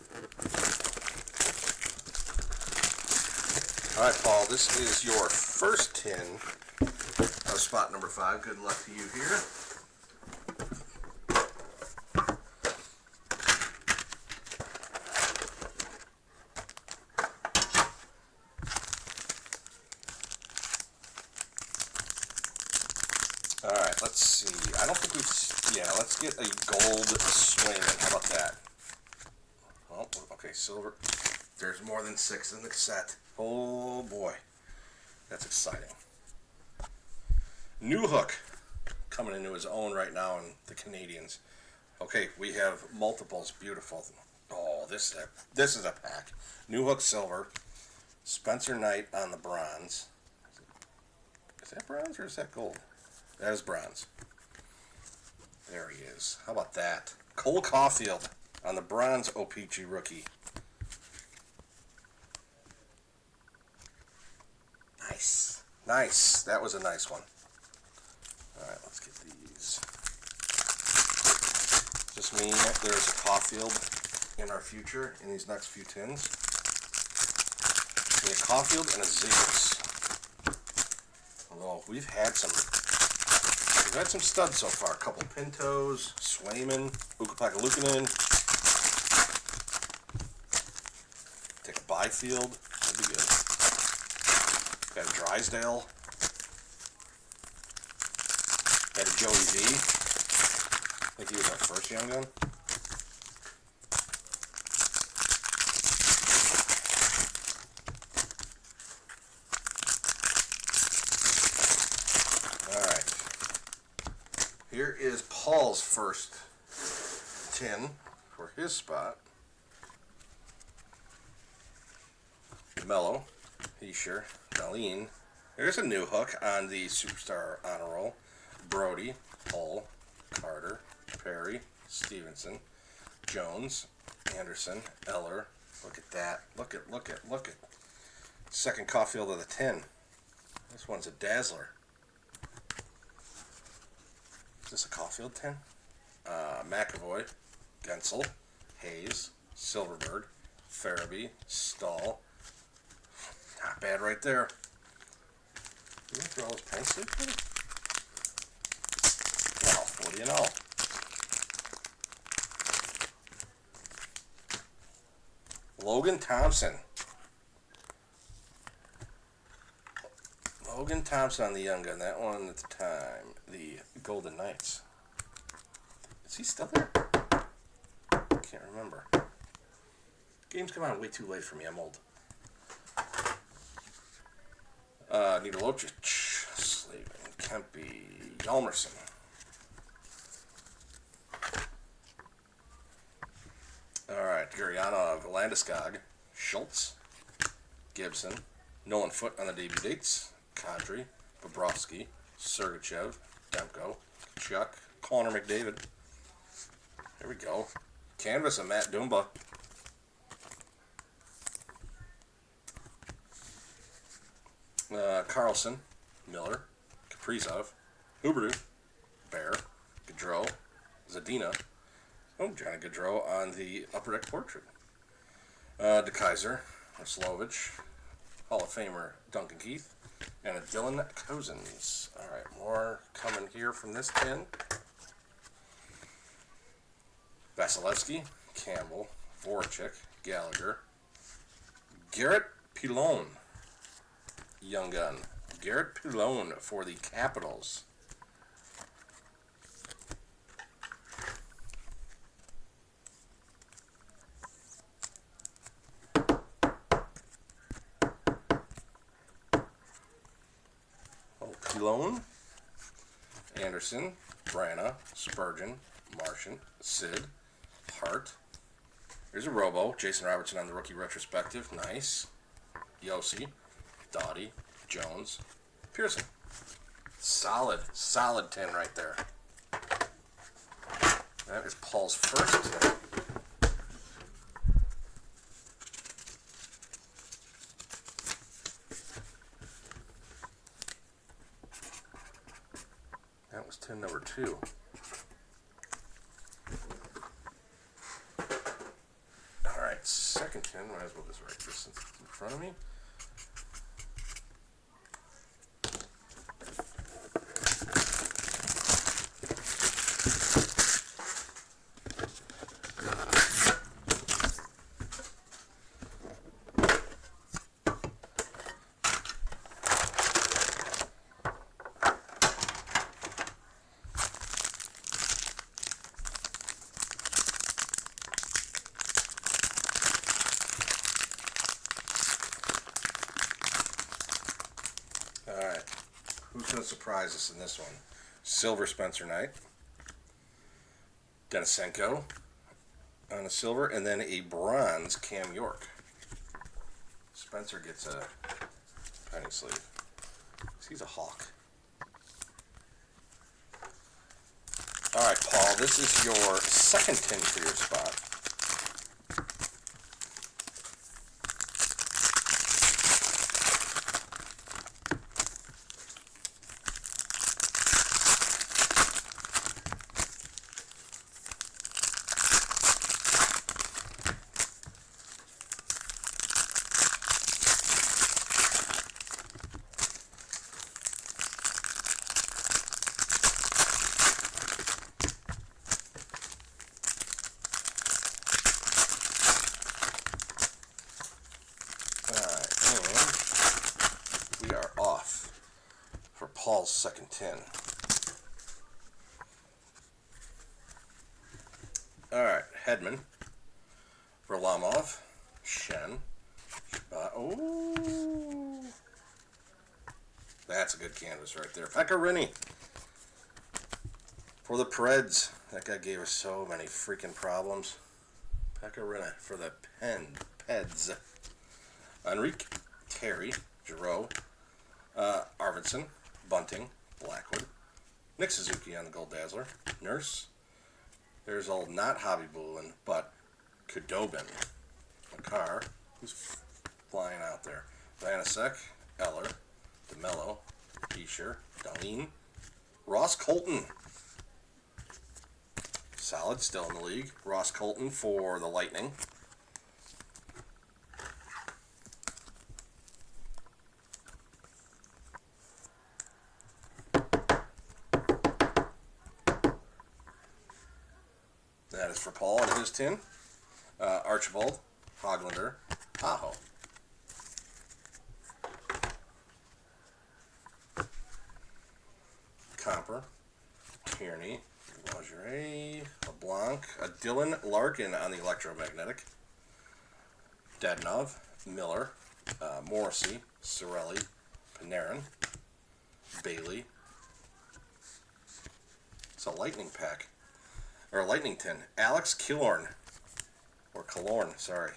All right, Paul, this is your first tin of spot number 5. Good luck to you here. All right, let's see. I don't think we've... Yeah, let's get a gold Swayman. How about that? Oh, okay, silver. There's more than 6 in the set. Oh, boy. That's exciting. Newhook coming into his own right now in the Canadians. Okay, we have multiples. Beautiful. Oh, this is a pack. Newhook silver. Spencer Knight on the bronze. Is that bronze or is that gold? That is bronze. There he is. How about that? Cole Caulfield on the bronze OPG rookie. Nice. Nice. That was a nice one. All right, let's get these. Does this mean that there's a Caulfield in our future in these next few tins? A Caulfield and a Zegers. Although we've had some studs so far. A couple Pintos, Swayman, Ukko-Pekka Luukkonen. Take a Byfield. That'd be good. Got a Drysdale. Got a Joey V. I think he was our first Young Gun. Here is Paul's first tin for his spot. Mello, Heischer, Dahlin. There's a Newhook on the Superstar Honor Roll. Brody, Hull, Carter, Perry, Stevenson, Jones, Anderson, Eller. Look at that. Look at. Second Caulfield of the 10. This one's a dazzler. Is this a Caulfield 10? McAvoy, Gensel, Hayes, Silverberg, Farabee, Stahl. Not bad right there. You gonna throw all those paint sleep in? Well, what do you know? Logan Thompson. Logan Thompson on the Young Gun. That one at the time. The Golden Knights. Is he still there? Can't remember. Games come on way too late for me. I'm old. Nita Lucic, Slavin, Kempe, Hjalmarsson. Gurianov, Landeskog, Schultz, Gibson, Nolan Foote on the debut dates, Kadri, Bobrovsky, Sergachev, Demko, Chuck, Connor McDavid. There we go. Canvas of Matt Dumba. Carlson, Miller, Kaprizov, Huberdeau, Bear, Gaudreau, Zadina. Oh, Johnny Gaudreau on the Upper Deck portrait. DeKaiser, Slovich, Hall of Famer Duncan Keith, and a Dylan Cozens. All right, more coming here from this tin. Vasilevsky, Campbell, Voracek, Gallagher, Garrett Pilon, Young Gun. Garrett Pilon for the Capitals. Pilon, Anderson, Brana, Spurgeon, Marchant, Sid, Hart. Here's a Robo. Jason Robertson on the rookie retrospective. Nice. Yossi, Doughty, Jones, Pearson. Solid 10 right there. That is Paul's first 10. That was 10 number 2. Alright, second 10. Might as well just write this in front of me. Alright, who's going to surprise us in this one? Silver Spencer Knight, Denisenko on a silver, and then a bronze Cam York. Spencer gets a penny sleeve. He's a hawk. Alright, Paul, this is your second tin for your spot. Paul's second 10. Alright, Hedman, Varlamov, Shen, oh, that's a good canvas right there. Pekka Rinne for the Preds. That guy gave us so many freaking problems. Pekka Rinne for the Peds. Enrique, Terry, Giroux, Arvidsson, Bunting, Blackwood, Nick Suzuki on the Gold Dazzler, Nurse. There's old not Hobby Bulin, but Kudobin, Makar, who's flying out there, Vanasek, Eller, DeMello, Escher, Dahlin, Ross Colton. Solid, still in the league. Ross Colton for the Lightning. That is for Paul and his tin. Archibald, Hoglander, Aho. Comper, Tierney, Lingerie, LeBlanc, a Dylan Larkin on the Electromagnetic, Dadonov, Miller, Morrissey, Cirelli, Panarin, Bailey. It's a lightning pack. Or a lightning tin. Alex Killorn. Or Killorn, sorry.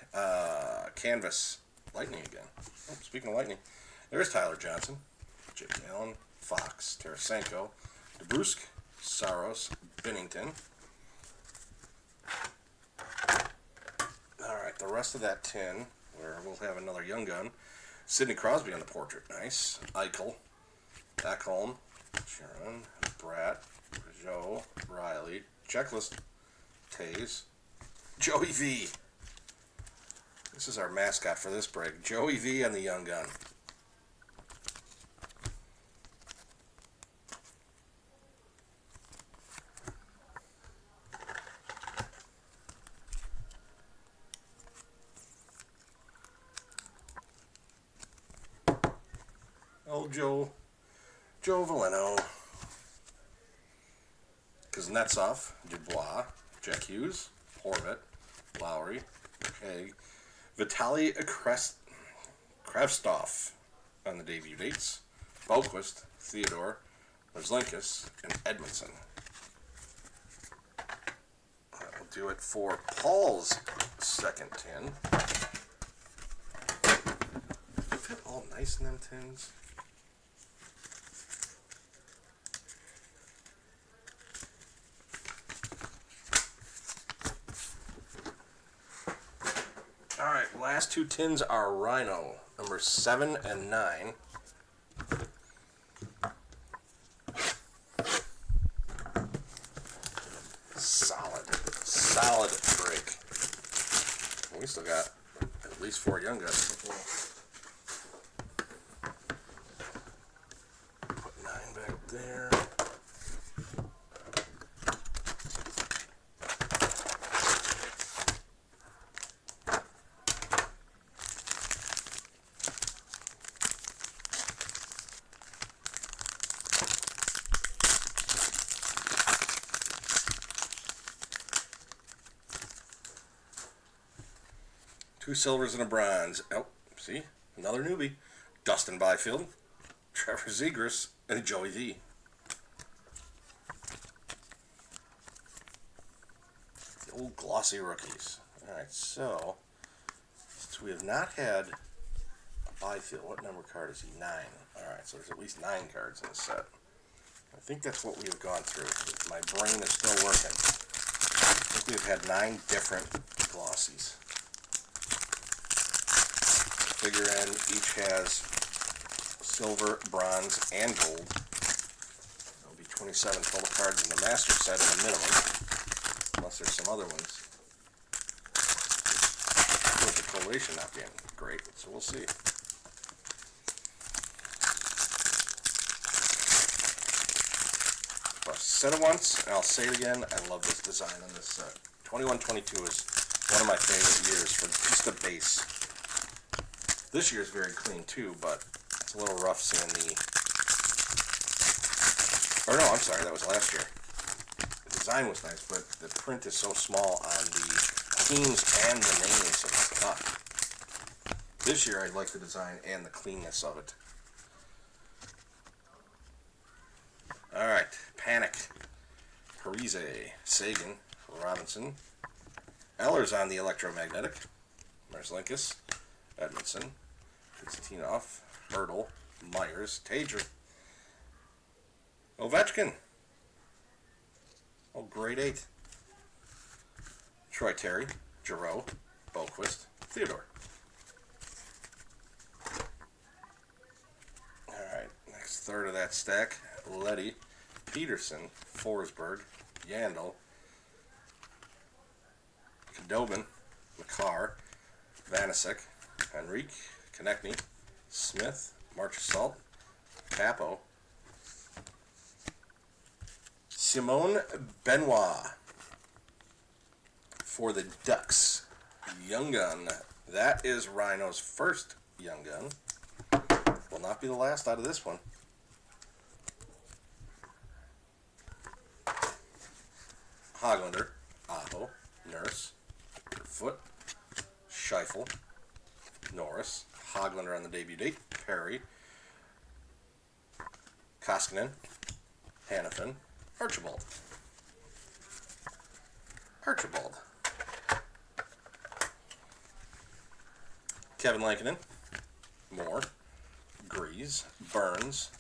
Canvas. Lightning again. Oh, speaking of lightning, there's Tyler Johnson, Jake Allen, Fox, Tarasenko, DeBrusk, Saros, Binnington. Alright, the rest of that tin, where we'll have another young gun. Sidney Crosby on the portrait. Nice. Eichel, Ekholm, Sharon, Bratt, Joe, Riley, checklist, Taze, Joey V. This is our mascot for this break. Joey V on the young gun. Oh, Joe Valeno. Kuznetsov, Dubois, Jack Hughes, Horvat, Lowry, Haig, Vitaly Kravtsov on the debut dates, Boquist, Theodore, Merzlikins, and Edmondson. That'll do it for Paul's second tin. Fit all nice in them tins. Alright, last two tins are Rhino, number 7 and 9. Solid break. We still got at least 4 young guns. Put 9 back there. Two silvers and a bronze. Oh, see? Another newbie. Dustin Byfield, Trevor Zegras, and Joey V. The old glossy rookies. Alright, so since we have not had a Byfield, what number card is he? 9. Alright, so there's at least 9 cards in the set. I think that's what we have gone through. My brain is still working. I think we've had 9 different glossies. Figure in each has silver, bronze, and gold. There'll be 27 total cards in the master set at a minimum, unless there's some other ones. With the collation not being great, so we'll see. I've said it once, and I'll say it again, I love this design on this set. 21-22 is one of my favorite years for just the base. This year is very clean too, but it's a little rough seeing the... Or no, I'm sorry, that was last year. The design was nice, but the print is so small on the teams and the names of the cut. This year I like the design and the cleanness of it. Alright, Panic, Parise, Sagan, Robinson, Eller's on the electromagnetic, Merzlikins, Edmondson, Konstantinov, Hurdle, Myers, Tager, Ovechkin. Oh, grade 8. Troy Terry, Giroux, Boquist, Theodore. Alright, next third of that stack, Leddy, Peterson, Forsberg, Yandel, Khudobin, Makar, Vanacek, Henrique, Konechny, Smith, Marchessault, Capo, Simone Benoit for the Ducks. Young gun. That is Rhino's first young gun. Will not be the last out of this one. Hoglander, Aho, Nurse, Foot, Scheifele, Norris, Hoglander on the debut date, Perry, Koskinen, Hannafin, Archibald. Kevin Lankinen. Moore. Grease. Burns.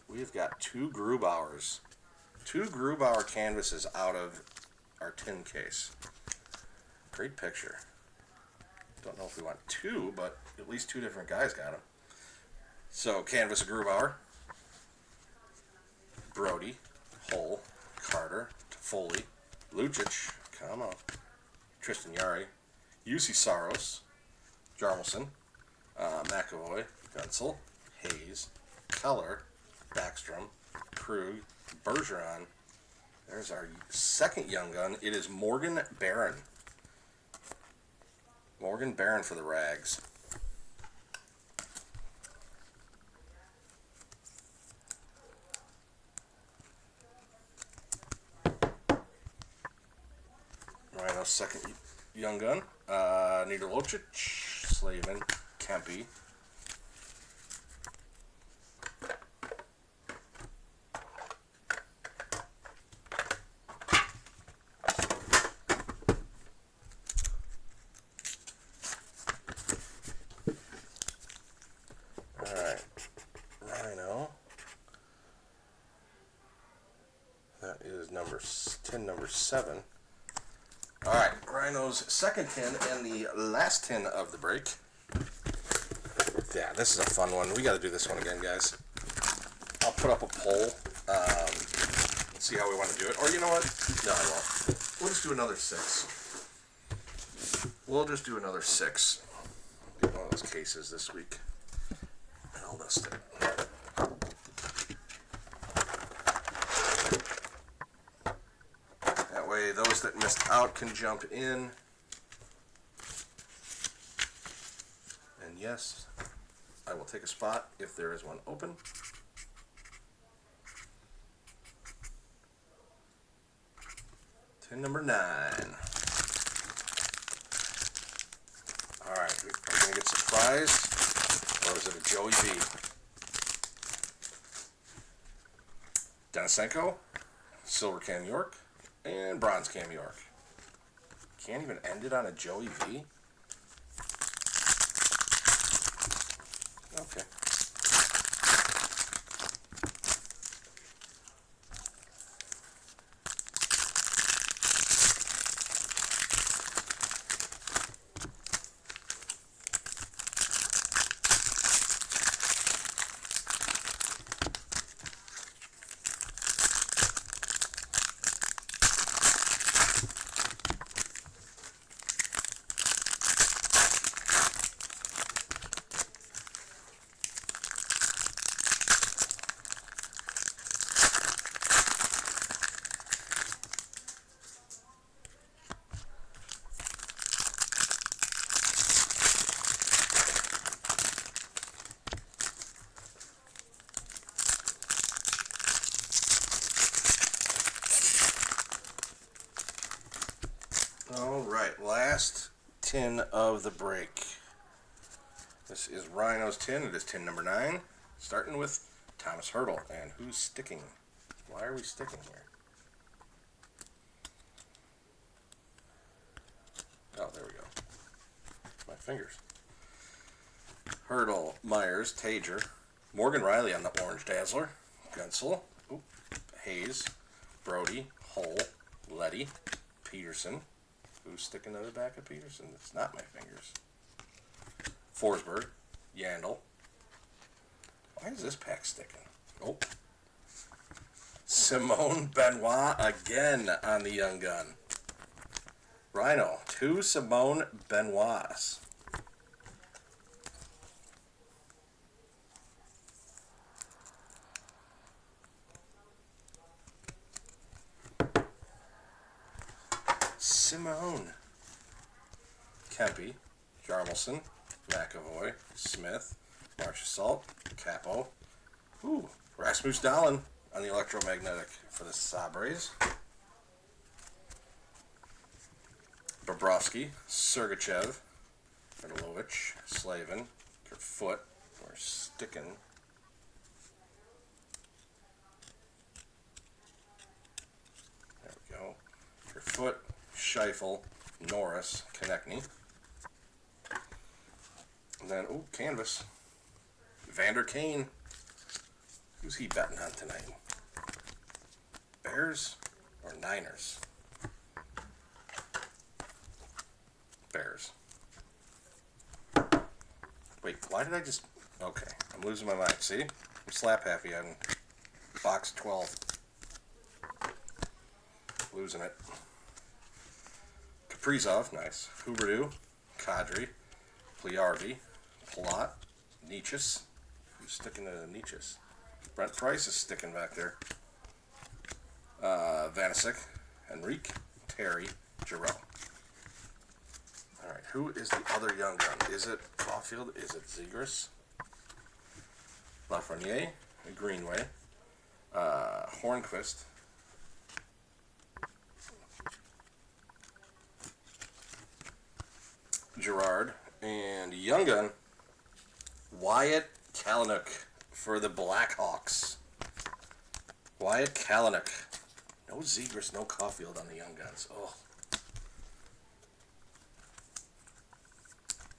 We've got two Grubauers. Two Grubauer canvases out of our tin case. Great picture. Don't know if we want two, but at least two different guys got them. So, canvas of Grubauer. Brody. Hull. Carter. Foley. Lucic. Come on. Tristan Jarry. UC Saros. Jarmelson. McAvoy. Gunsel. Hayes. Keller. Backstrom. Krug. Bergeron. There's our second young gun. It is Morgan Barron. Morgan Barron for the Rags. Rhino's second young gun. Nida Lucic, Slavin, Kempe. Alright, Rhino. That is tin number 7. Alright, Rhino's second tin and the last tin of the break. Yeah, this is a fun one. We got to do this one again, guys. I'll put up a poll. Let's see how we want to do it. Or you know what? No, I won't. We'll just do another 6. We'll just do another 6. Get one of those cases this week. And I'll list it. That way, those that missed out can jump in. And yes, I will take a spot if there is one open. Tin number 9. Alright, are we going to get surprised? Or is it a Joey B? Denisenko, Silver Cam York, and Bronze Cam York. Can't even end it on a Joey V? Okay. Alright, last tin of the break. This is Rhino's tin. It is tin number 9. Starting with Thomas Hertl. And who's sticking? Why are we sticking here? Oh, there we go. My fingers. Hertl, Myers, Tager, Morgan Riley on the Orange Dazzler, Gunsel, Hayes, Brody, Hull, Letty, Peterson. Who's sticking to the back of Peterson? It's not my fingers. Forsberg, Yandel. Why is this pack sticking? Oh. Simone Benoit again on the young gun. Rhino, 2 Simone Benoits. Simone. Kempe, Jarmelson, McAvoy, Smith, Marchessault, Capo. Rasmus Dahlin on the electromagnetic for the Sabres. Bobrovsky, Sergachev, Milovic, Slavin, Kerfoot. We're sticking. There we go. Kerfoot, Scheifele, Norris, Konechny. And then, oh, canvas. Vander Kane. Who's he betting on tonight? Bears or Niners? Bears. Wait, why did I just... Okay, I'm losing my mind. See? I'm slap happy on box 12. Losing it. Kaprizov, nice. Huberdeau, Kadri, Pliarvi, Plot, Nietzsche's. Who's sticking to Nietzsche's? Brent Price is sticking back there. Vanasek, Henrique, Terry, Giroux. Alright, who is the other young gun? Is it Caulfield? Is it Zegras? Lafreniere, Greenway, Hornquist, Gerard, and young gun, Wyatt Kalynuk for the Blackhawks. Wyatt Kalynuk. No Zegras, no Caulfield on the young guns. Oh.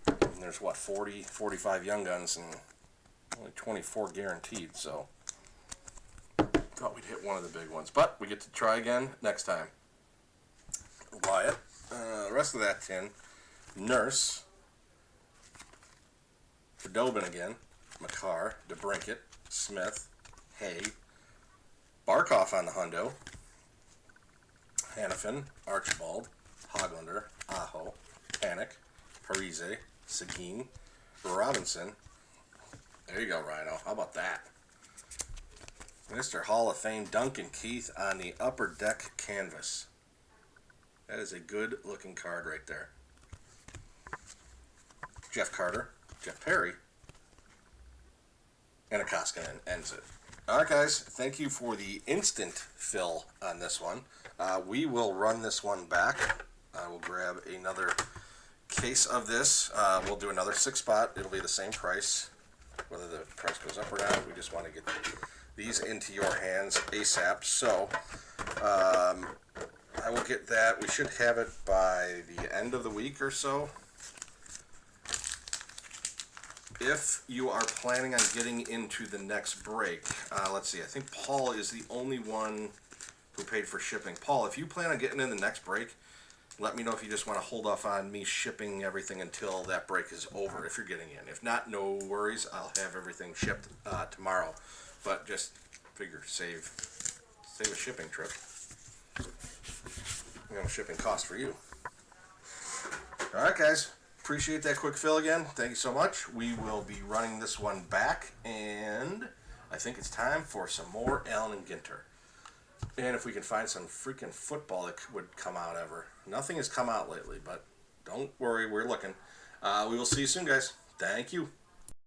And there's what, 40, 45 young guns and only 24 guaranteed, so thought we'd hit one of the big ones. But we get to try again next time. Wyatt. The rest of that tin. Nurse. Verdobin again. Makar. DeBrinket. Smith. Hay. Barkov on the hundo. Hannafin. Archibald. Hoglander. Aho. Panic. Parise. Seguin. Robinson. There you go, Rhino. How about that? Mr. Hall of Fame Duncan Keith on the upper deck canvas. That is a good looking card right there. Jeff Carter. Jeff Perry. And a Koskinen ends it. Alright guys, thank you for the instant fill on this one. We will run this one back. I will grab another case of this. We'll do another 6-spot. It'll be the same price. Whether the price goes up or down, we just want to get these into your hands ASAP. So, I will get that. We should have it by the end of the week or so. If you are planning on getting into the next break, let's see, I think Paul is the only one who paid for shipping. Paul, if you plan on getting in the next break, let me know if you just want to hold off on me shipping everything until that break is over, if you're getting in. If not, no worries. I'll have everything shipped tomorrow. But just figure, save a shipping trip. Shipping cost for you. All right, guys. Appreciate that quick fill again. Thank you so much. We will be running this one back, and I think it's time for some more Allen and Ginter. And if we can find some freaking football that would come out ever. Nothing has come out lately, but don't worry, we're looking. We will see you soon, guys. Thank you.